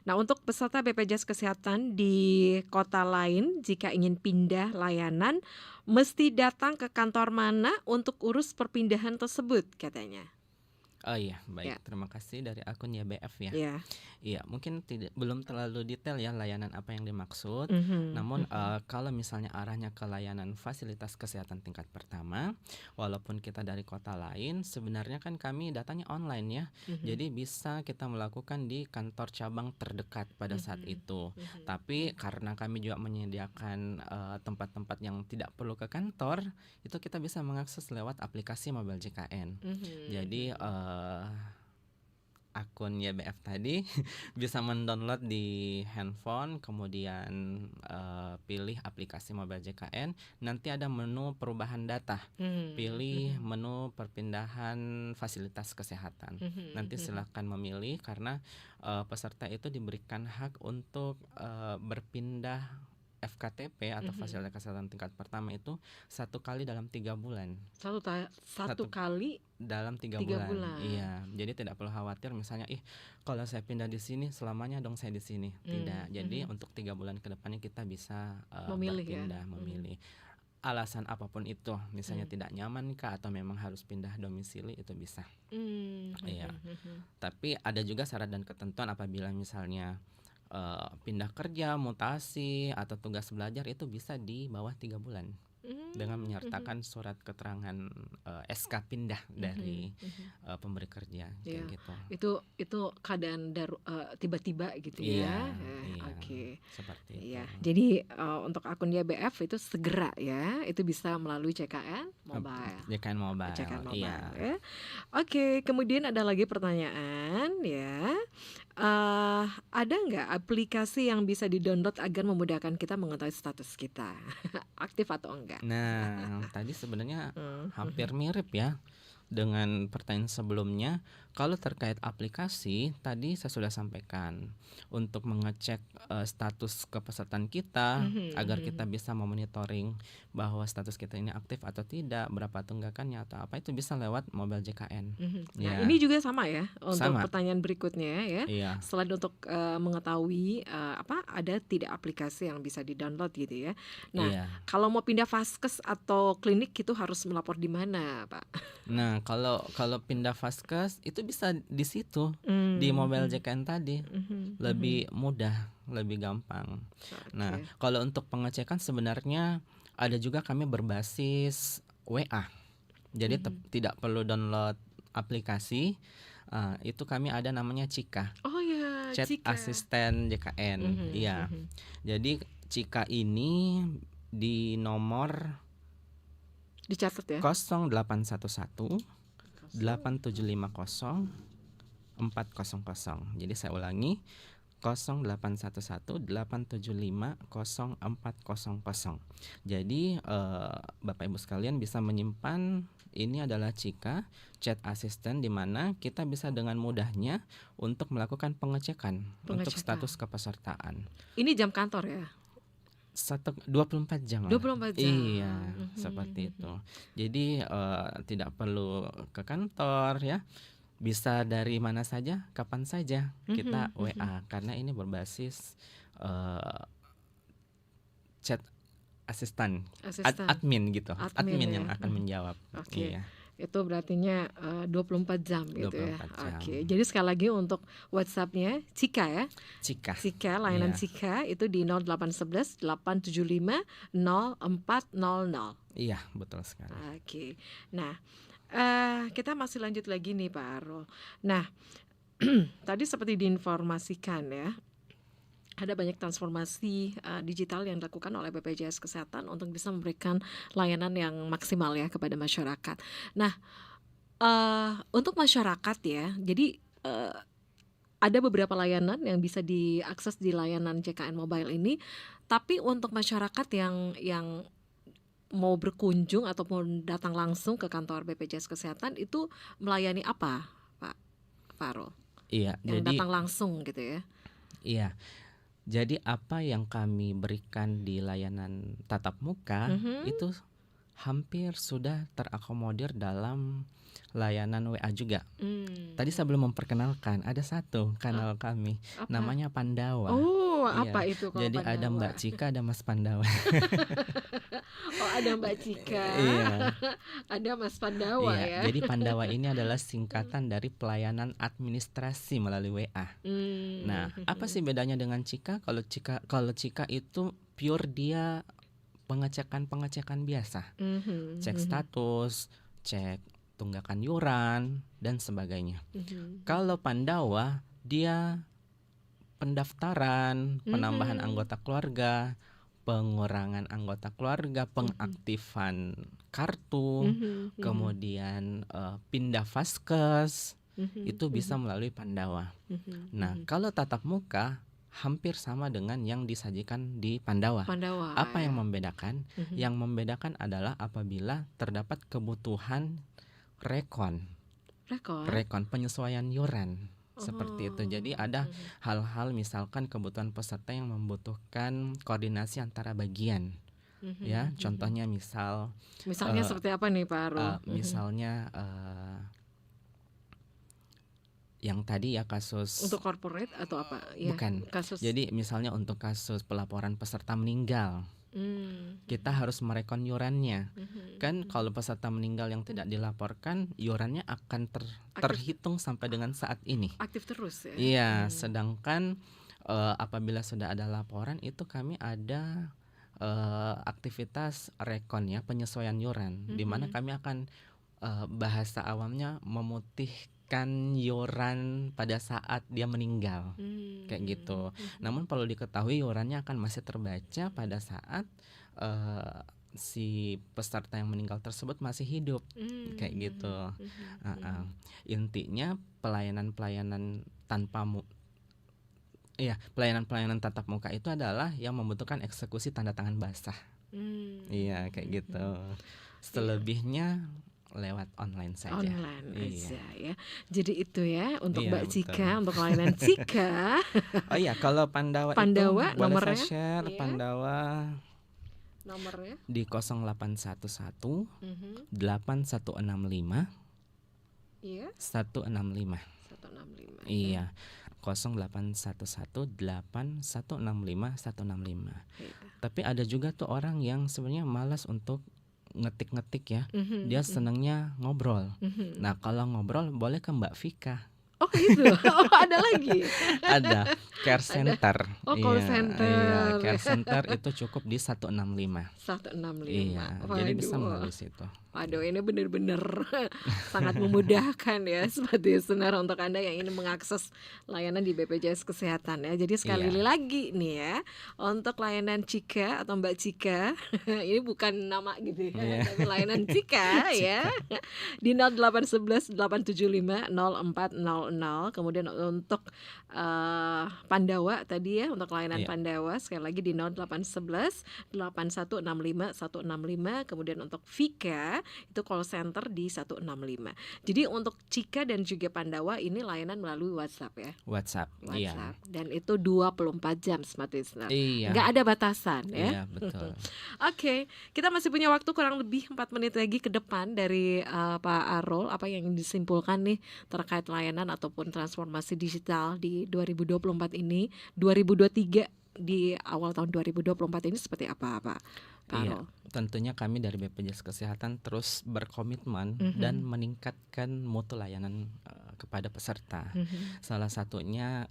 Nah, untuk peserta BPJS Kesehatan di kota lain, jika ingin pindah layanan, mesti datang ke kantor mana untuk urus perpindahan tersebut, katanya. Oh iya, Ya, baik. Terima kasih dari akun YBF ya. ya. Iya, mungkin belum terlalu detail ya layanan apa yang dimaksud. Mhm, Namun mhm, kalau misalnya arahnya ke layanan fasilitas kesehatan tingkat pertama, walaupun kita dari kota lain, sebenarnya kan kami datanya online ya. mhm, Jadi bisa kita melakukan di kantor cabang terdekat pada saat mhm, itu. mhm, Tapi karena kami juga menyediakan tempat-tempat yang tidak perlu ke kantor, itu kita bisa mengakses lewat aplikasi Mobile JKN. mhm, Jadi mhm. akun YBF tadi bisa mendownload di handphone, kemudian pilih aplikasi Mobile JKN, nanti ada menu perubahan data, Mhm, pilih mhm, menu perpindahan fasilitas kesehatan. mhm, Nanti mhm, silakan memilih karena peserta itu diberikan hak untuk berpindah FKTP atau mhm. fasilitas kesehatan tingkat pertama itu 1 kali dalam 3 bulan. Satu Satu kali dalam tiga 3 bulan, bulan. iya. Jadi tidak perlu khawatir misalnya, kalau saya pindah di sini selamanya dong saya di sini. Tidak. Jadi Mhm. untuk 3 bulan ke depannya kita bisa Memilih ya? berpindah, Mhm, memilih. Alasan apapun itu, misalnya mmm. tidak nyaman kah atau memang harus pindah domisili itu bisa. Iya. Mhm, mhm. Tapi ada juga syarat dan ketentuan apabila misalnya pindah kerja, mutasi atau tugas belajar itu bisa di bawah 3 bulan dengan Mhm, menyertakan surat keterangan SK pindah dari mhm, mhm. pemberi kerja kayak Iya, gitu. itu keadaan tiba-tiba gitu Iya, ya? iya, Oke. seperti itu. Iya, jadi, untuk akun YBF itu segera ya, itu bisa melalui Ep JKN CKN Mobile, iya. Mobile ya. Oke, kemudian ada lagi pertanyaan ya, ada nggak aplikasi yang bisa di-download agar memudahkan kita mengetahui status kita, aktif atau enggak? Nah, tadi sebenarnya Mhm, hampir mirip ya dengan pertanyaan sebelumnya. Kalau terkait aplikasi, tadi saya sudah sampaikan untuk mengecek status kepesertaan kita mhm, agar kita mhm. bisa memonitoring bahwa status kita ini aktif atau tidak, berapa tunggakannya atau apa itu bisa lewat Mobile JKN. Mhm. Nah, ini Ya, juga sama ya untuk sama. pertanyaan berikutnya ya. Iya, Selain untuk mengetahui ada tidak aplikasi yang bisa di-download gitu ya. Nah, iya. kalau mau pindah vaskes atau klinik itu harus melapor di mana, Pak? Nah, kalau kalau pindah Vaskes itu bisa di situ, di Mobile Mhm, JKN tadi. mhm, mhm. Lebih mudah, lebih gampang. Nah, Oke. kalau untuk pengecekan sebenarnya ada juga kami berbasis WA. Jadi Mhm. tidak perlu download aplikasi. Itu kami ada namanya Cika, Oh ya, Chat Cika. Asisten JKN. Mhm, Iya. mhm. Jadi Cika ini di nomor Dicatat ya. 0811 Kosong. 8750 400. Jadi saya ulangi 0811 875 0400. Jadi Bapak Ibu sekalian bisa menyimpan ini adalah Cika chat assistant di mana kita bisa dengan mudahnya untuk melakukan pengecekan untuk Pengecekan. status kepesertaan. Ini jam kantor ya? 24 jam lah. 24 jam. Iya, Mhm, seperti itu. mhm. Jadi tidak perlu ke kantor ya. Bisa dari mana saja, kapan saja kita Mhm, mhm. WA karena ini berbasis eh, chat asisten, Asisten, admin gitu, admin admin yang ya. akan Mhm. menjawab. Oke. Iya, Itu berartinya 24 jam gitu ya. 24 jam. Oke. Jadi sekali lagi untuk WhatsApp-nya Cika ya. Cika, Cika, layanan iya, Cika itu di 0811 875 0400. iya betul sekali. Oke. Nah, kita masih lanjut lagi nih Pak Arul. Nah, tadi seperti diinformasikan ya, ada banyak transformasi digital yang dilakukan oleh BPJS Kesehatan untuk bisa memberikan layanan yang maksimal ya kepada masyarakat. Nah, untuk masyarakat ya, jadi ada beberapa layanan yang bisa diakses di layanan JKN Mobile ini, tapi untuk masyarakat yang mau berkunjung ataupun datang langsung ke kantor BPJS Kesehatan itu melayani apa, Pak Faro? Iya, Yang jadi datang langsung gitu ya? iya. Jadi apa yang kami berikan di layanan tatap muka Mhm, itu hampir sudah terakomodir dalam layanan WA juga. Tadi sebelum memperkenalkan, ada satu kanal kami, Apa? namanya Pandawa. Oh, Iya, apa itu kalau jadi ada Pandawa? Mbak Cika, ada Mas Pandawa. Oh, ada Mbak Cika, Iya, ada Mas Pandawa iya. ya. Jadi Pandawa ini adalah singkatan dari pelayanan administrasi melalui WA. Nah, apa sih bedanya dengan Cika? Kalau Cika itu pure dia pengecekan biasa, cek status, cek tunggakan yuran dan sebagainya. Kalau Pandawa dia pendaftaran, penambahan anggota keluarga, pengurangan anggota keluarga, pengaktifan kartu, kemudian pindah vaskes, itu bisa melalui Pandawa. Nah, kalau tatap muka hampir sama dengan yang disajikan di Pandawa. Apa yang membedakan? Yang membedakan adalah apabila terdapat kebutuhan rekon penyesuaian yuran. Seperti itu. Jadi ada hal-hal misalkan kebutuhan peserta yang membutuhkan koordinasi antara bagian. Ya, contohnya Misalnya seperti apa nih Pak Arul? Misalnya yang tadi ya kasus untuk corporate atau apa? Ya, bukan. Kasus. Jadi misalnya untuk kasus pelaporan peserta meninggal. Kita harus merekon yurannya. Kan kalau peserta meninggal yang tidak dilaporkan, yurannya akan terhitung sampai dengan saat ini. Aktif terus ya. Iya, sedangkan apabila sudah ada laporan itu kami ada aktivitas rekon ya, penyesuaian yuran, di mana kami akan bahasa awamnya memutihkan yuran pada saat dia meninggal, kayak gitu. Namun perlu diketahui yurannya akan masih terbaca pada saat si peserta yang meninggal tersebut masih hidup, kayak gitu. Intinya pelayanan pelayanan tatap muka itu adalah yang membutuhkan eksekusi tanda tangan basah. Iya, kayak gitu. Selebihnya lewat online saja. Online aja ya. Jadi itu ya untuk Iya, Mbak Cika, betul. untuk layanan Cika. Oh iya, kalau Pandawa itu Pandawa boleh nomornya? saya share Iya. Pandawa Nomornya di 0811 8165 iya 165. 165. Iya. 0811 8165 165. Iya. Tapi ada juga tuh orang yang sebenarnya malas untuk ngetik-ngetik ya. Dia senangnya ngobrol. Nah, kalau ngobrol boleh ke Mbak Vika. Oh gitu. Oh, ada lagi. Ada care center. Oh, call Iya, center. Iya, care center itu cukup di 165. 165. Iya, jadi bisa melalui situ. Waduh, ini benar-benar sangat memudahkan ya Sobat Listener untuk Anda yang ingin mengakses layanan di BPJS Kesehatan ya. Jadi sekali lagi nih ya, untuk layanan Cika atau Mbak Cika, ini bukan nama gitu ya, tapi layanan Cika ya. Di 0811 875 0400. Kemudian untuk Pandawa tadi ya, untuk layanan Pandawa sekali lagi di 0811 8165 165. Kemudian untuk Vika itu call center di 165. Jadi untuk Cika dan juga Pandawa ini layanan melalui WhatsApp ya. WhatsApp. Iya. Dan itu 24 jam Smart Listener. Iya. Nggak ada batasan ya. Iya, betul. Oke, kita masih punya waktu kurang lebih 4 menit lagi ke depan dari Pak Arul. Apa yang disimpulkan nih terkait layanan ataupun transformasi digital di 2024 ini, 2023 di awal tahun 2024 ini seperti apa Pak Arul? Tentunya kami dari BPJS Kesehatan terus berkomitmen dan meningkatkan mutu layanan kepada peserta. Salah satunya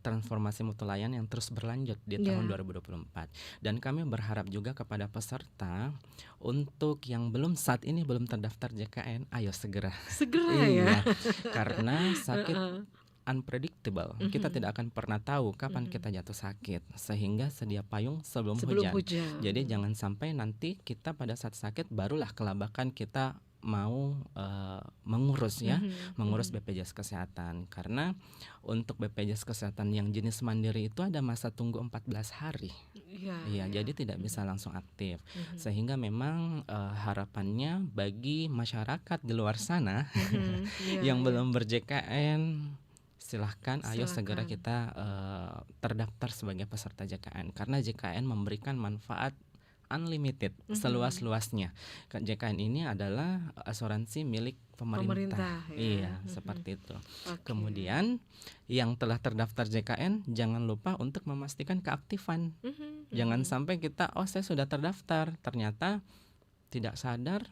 transformasi mutu layanan yang terus berlanjut di tahun 2024. Dan kami berharap juga kepada peserta untuk yang saat ini belum terdaftar JKN, ayo segera. Ya. Karena sakit unpredictable. Kita tidak akan pernah tahu kapan kita jatuh sakit, sehingga sedia payung sebelum hujan. Jadi jangan sampai nanti kita pada saat sakit barulah kelabakan kita mau mengurus mengurus BPJS Kesehatan. Karena untuk BPJS Kesehatan yang jenis mandiri itu ada masa tunggu 14 hari. Iya, jadi tidak bisa langsung aktif. Sehingga memang harapannya bagi masyarakat di luar sana yang belum ber-JKN, silahkan ayo segera kita terdaftar sebagai peserta JKN, karena JKN memberikan manfaat unlimited, seluas-luasnya. JKN ini adalah asuransi milik pemerintah. Ya. Iya, seperti itu. Oke. Kemudian yang telah terdaftar JKN jangan lupa untuk memastikan keaktifan. Jangan sampai kita saya sudah terdaftar, ternyata tidak sadar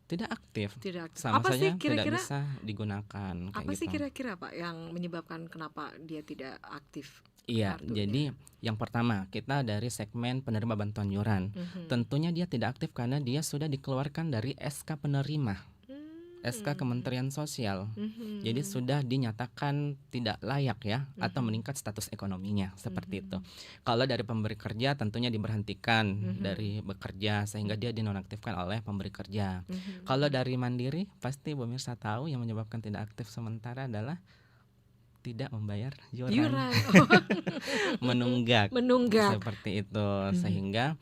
tidak aktif. Sama Apa saja sih kira-kira tidak bisa digunakan kayak apa sih gitu. kira-kira Pak yang menyebabkan kenapa dia tidak aktif? Iya, kartunya? jadi yang pertama kita dari segmen penerima bantuan iuran. Tentunya dia tidak aktif karena dia sudah dikeluarkan dari SK penerima, SK Kementerian Sosial. Jadi sudah dinyatakan tidak layak ya, atau meningkat status ekonominya seperti itu. Kalau dari pemberi kerja tentunya diberhentikan dari bekerja sehingga dia dinonaktifkan oleh pemberi kerja. Kalau dari mandiri pasti pemirsa tahu yang menyebabkan tidak aktif sementara adalah tidak membayar iuran. Menunggak seperti itu, sehingga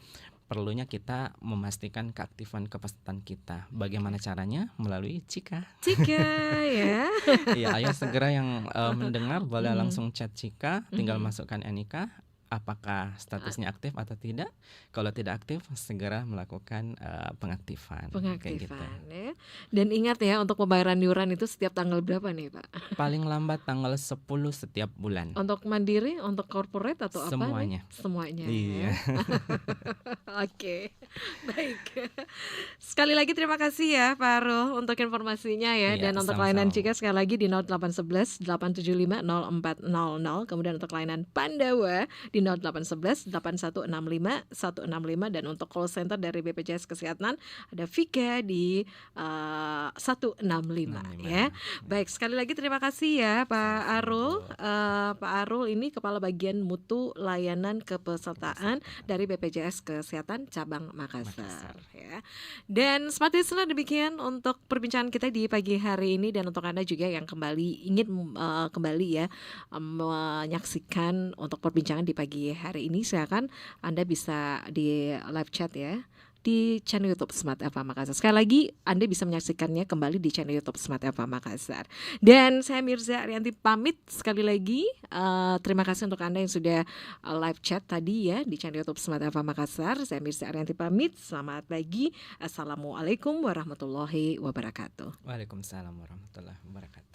perlunya kita memastikan keaktifan kepesertaan kita. Bagaimana caranya? Melalui Cika ya. Ya, ayo segera yang mendengar boleh langsung chat Cika, tinggal masukkan NIK, apakah statusnya aktif atau tidak. Kalau tidak aktif, segera melakukan pengaktifan. Kayak gitu. Ya. Dan ingat ya, untuk pembayaran iuran itu setiap tanggal berapa nih Pak? Paling lambat tanggal 10 setiap bulan. Untuk mandiri, untuk corporate atau semuanya. apa nih? Semuanya. Iya. Oke, baik. Sekali lagi terima kasih ya Pak Arul untuk informasinya ya. Iya, dan untuk sama-sama. layanan Cika sekali lagi di 0811 875 0400. Kemudian untuk layanan Pandawa di 0811 8165 165. Dan untuk call center dari BPJS Kesehatan ada Vika di 165 ya. Baik, sekali lagi terima kasih ya Pak Arul. Pak Arul ini Kepala Bagian Mutu Layanan Kepesertaan dari BPJS Kesehatan Cabang Makassar ya. Dan seperti itulah demikian untuk perbincangan kita di pagi hari ini. Dan untuk Anda juga yang ingin kembali ya menyaksikan untuk perbincangan di pagi hari ini, silakan Anda bisa di live chat ya di channel YouTube Smart FM Makassar. Sekali lagi Anda bisa menyaksikannya kembali di channel YouTube Smart FM Makassar. Dan saya Mirza Arianti pamit sekali lagi. Terima kasih untuk Anda yang sudah live chat tadi ya di channel YouTube Smart FM Makassar. Saya Mirza Arianti pamit. Selamat pagi. Assalamualaikum warahmatullahi wabarakatuh. Waalaikumsalam warahmatullahi wabarakatuh.